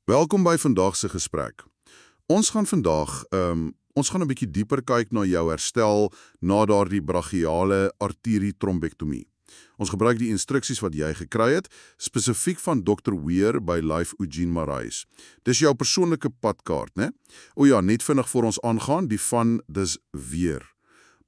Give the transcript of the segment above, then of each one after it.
Welkom by vandag se gesprek. Ons gaan vandag ons gaan 'n bietjie dieper kyk na jou herstel na daardie brachiale arterie-trombektomie. Ons gebruik die instruksies wat jy gekry het, spesifiek van Dr. Weer by Life Eugene Marais. Dis jou persoonlike padkaart, né? O ja, net vinnig voor ons aangaan, die van dis weer.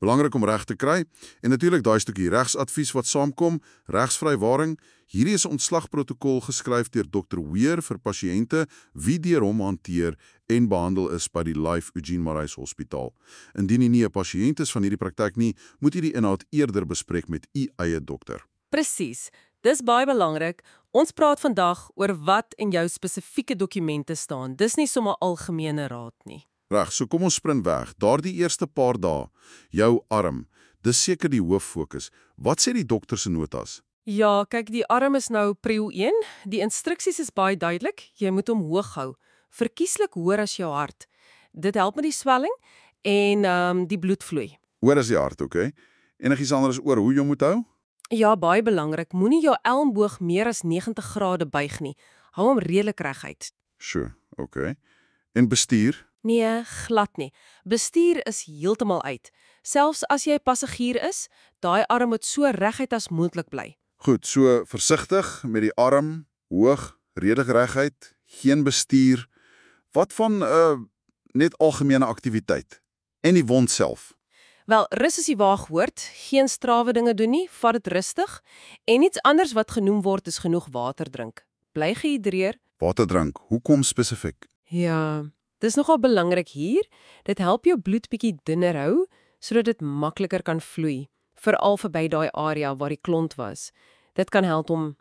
Belangrik om reg te kry en natuurlik daai stukkie regsadvies wat saamkom, regsvrywaring. Hierdie is 'n ontslagprotokol geskryf deur Dr. Weer vir pasiënte wie deur hom hanteer en behandel is by die Life Eugene Marais Hospitaal. Indien u nie 'n pasiënt is van hierdie praktyk nie, moet u die inhoud eerder bespreek met u eie dokter. Presies. Dis baie belangrik. Ons praat vandag oor wat in jou spesifieke dokumente staan. Dis nie sommer algemene raad nie. Reg, so kom ons sprint weg. Daardie eerste paar dae, jou arm, dis seker die hooffokus. Wat sê die dokter se notas? Ja, kyk, die arm is nou prio 1. Die instruksies is baie duidelik. Jy moet hom hoog hou. Verkieslik hoër as jou hart. Dit help met die swelling en die bloedvloei. Hoor as die hart, okay? Enigiets anders oor hoe jy moet hou? Ja, baie belangrik. Moenie jou elmboog meer as 90 grade buig nie. Hou hom redelik reguit. Sure, okay. En bestuur? Nee, glad nie. Bestuur is heeltemal uit. Selfs as jy passasier is, daai arm moet so reguit as moontlik bly. Goed, so versigtig met die arm, hoog, redelik reguit, geen bestuur. Wat van net algemene aktiwiteit? En die wond self? Wel, rus is die waagwoord. Geen strawe dinge doen nie, vat dit rustig. En iets anders wat genoem word is genoeg water drink. Bly gehidreer. Water drink, hoekom spesifiek? Ja, dis nogal belangrik hier. Dit help jou bloed bietjie dunner hou, sodat dit makliker kan vloei. Veral verby daai area waar die klont was. Dit kan help om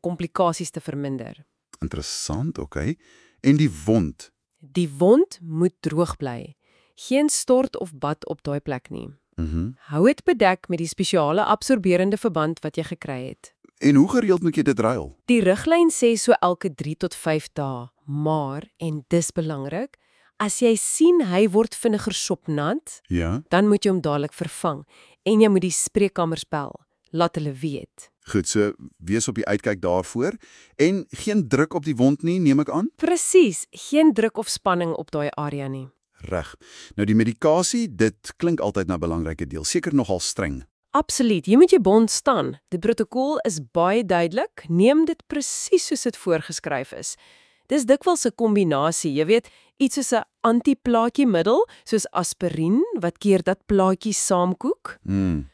komplikasies te verminder. Interessant, okay. En die wond? Die wond moet droog bly. Geen stort of bad op daai plek nie. Hou dit bedek met die spesiale absorberende verband wat jy gekry het. En hoe gereeld moet jy dit ruil? Die riglyn sê so elke 3 tot 5 dae, maar, en dis belangrik, as jy sien hy word vinniger sopnat, Ja. dan moet jy hom dadelik vervang en jy moet die spreekkamers bel. Laat hulle weet. Goed, so wees op die uitkyk daarvoor en geen druk op die wond nie, neem ek aan? Presies, geen druk of spanning op daai area nie. Reg. Nou die medikasie, dit klink altyd na 'n belangrike deel, seker nogal streng. Absoluut, jy moet jou bond staan. Die protokol is baie duidelik, neem dit presies soos dit voorgeskryf is. Dis dikwels 'n kombinasie, jy weet, iets soos 'n antiplaatjiemiddel, soos aspirien, wat keer dat plaatjies saamkoek,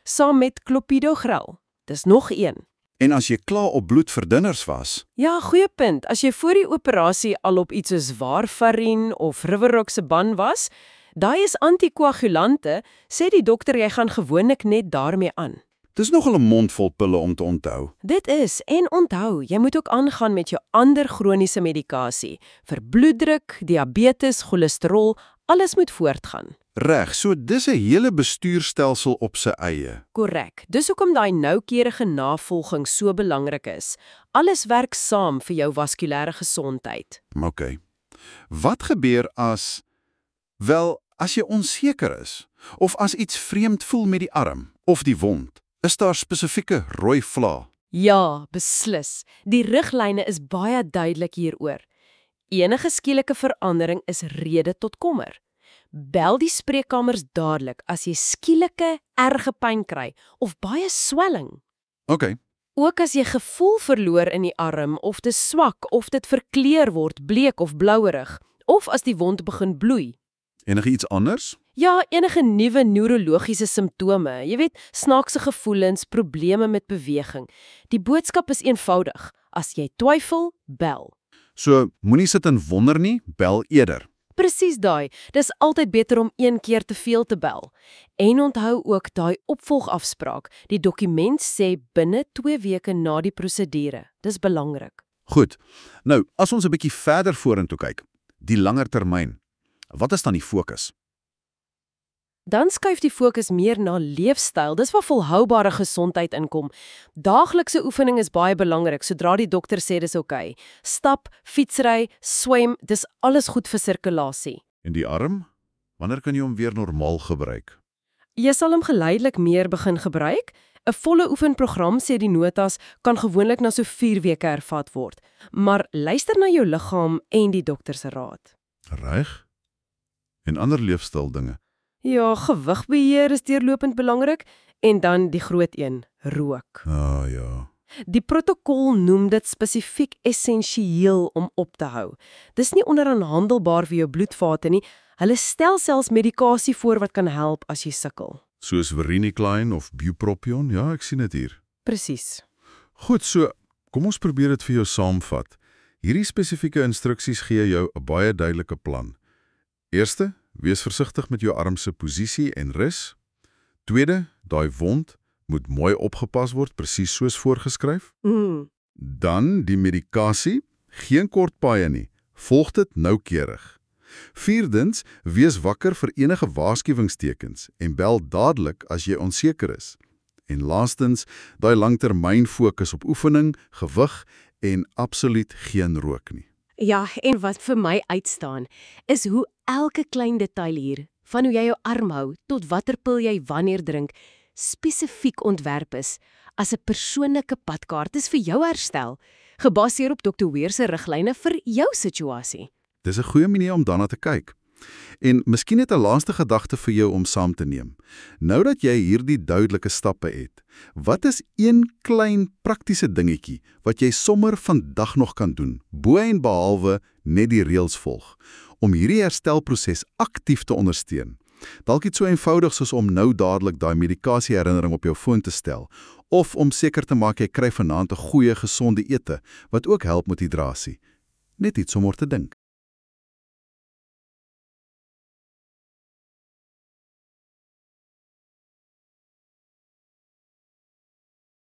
saam met clopidogrel. Dis nog een. En as jy klaar op bloedverdunners was, Ja, goeie punt. As jy voor die operasie al op iets soos warfarin of rivaroxaban was, daai is antikoagulante, sê die dokter jy gaan gewoonlik net daarmee aan. dis nogal 'n mondvol pille om te onthou. Dit is, en onthou, jy moet ook aangaan met jou ander chroniese medikasie. Vir bloeddruk, diabetes, cholesterol, alles moet voortgaan. Reg, so dis 'n hele bestuurstelsel op sy eie. Korrek. Dis hoekom daai noukeurige navolging so belangrik is. Alles werk saam vir jou vaskulêre gesondheid. Okay. Wat gebeur as jy onseker is of as iets vreemd voel met die arm of die wond? Is daar spesifieke rooi vlae? Ja, beslis. Die riglyne is baie duidelik hieroor. Enige skielike verandering is rede tot kommer. Bel die spreekkamers dadelik as jy skielike, erge pyn kry of baie swelling. Okay. Ook as jy gevoel verloor in die arm of te swak of dit verkleur word, bleek of blouerig, of as die wond begin bloei. Enige iets anders? Ja, enige nuwe neurologiese simptome, jy weet, snaakse gevoelens, probleme met beweging. Die boodskap is eenvoudig. As jy twyfel, bel. So, moenie sit en wonder nie, bel eerder. Presies daai. Dis altyd beter om een keer te veel te bel. En onthou ook daai opvolgafspraak. Die dokument sê binne 2 weke na die prosedure. Dis belangrik. Goed. Nou, as ons 'n bietjie verder vorentoe kyk, die langer termyn. Wat is dan die fokus? Dan skuif die fokus meer na leefstyl. Dis waar volhoubare gesondheid inkom. Daaglikse oefening is baie belangrik, sodra die dokter sê dis oukei. Stap, fietsry, swem, dis alles goed vir sirkulasie. En die arm? Wanneer kan jy hom weer normaal gebruik? Jy sal hom geleidelik meer begin gebruik. 'n volle oefenprogram, sê die notas, kan gewoonlik na so 4 weke hervat word. Maar luister na jou liggaam en die dokter se raad. Reg? En ander leefstyldinge. Ja, gewigbeheer is deurlopend belangrik en dan die groot een, rook. Ja. Die protokol noem dit spesifiek essensieel om op te hou. Dis nie onderhandelbaar vir jou bloedvate nie. Hulle stel selfs medikasie voor wat kan help as jy sukkel. Soos Varenicline of Bupropion, ja, ek sien dit hier. Presies. Goed, so, kom ons probeer dit vir jou saamvat. Hierdie spesifieke instruksies gee jou 'n baie duidelike plan. Eerste, wees versigtig met jou arm se posisie en rus. Tweede, daai wond moet mooi opgepas word, presies soos voorgeskryf. Dan die medikasie, geen kort paaie nie. Volg dit noukeurig. Vierdens, wees wakker vir enige waarskuwingstekens en bel dadelik as jy onseker is. En laastens, daai langtermyn fokus op oefening, gewig en absoluut geen rook nie. Ja, en wat vir my uitstaan, is hoe elke klein detail hier, van hoe jy jou arm hou tot watter pil jy wanneer drink, spesifiek ontwerp is as 'n persoonlike padkaart is vir jou herstel, gebaseer op Dr. Weer se riglyne vir jou situasie. Dis 'n goeie manier om daarna te kyk. En miskien net 'n laaste gedagte vir jou om saam te neem. Nou dat jy hierdie duidelike stappe het, wat is een klein praktiese dingetjie wat jy sommer vandag nog kan doen, bo en behalwe net die reëls volg, om hierdie herstelproses aktief te ondersteun? Dalk iets so eenvoudig soos om nou dadelik daai medikasieherinnering op jou foon te stel, of om seker te maak jy kry vanaand 'n goeie, gesonde ete, wat ook help met hidrasie. Net iets om oor te dink.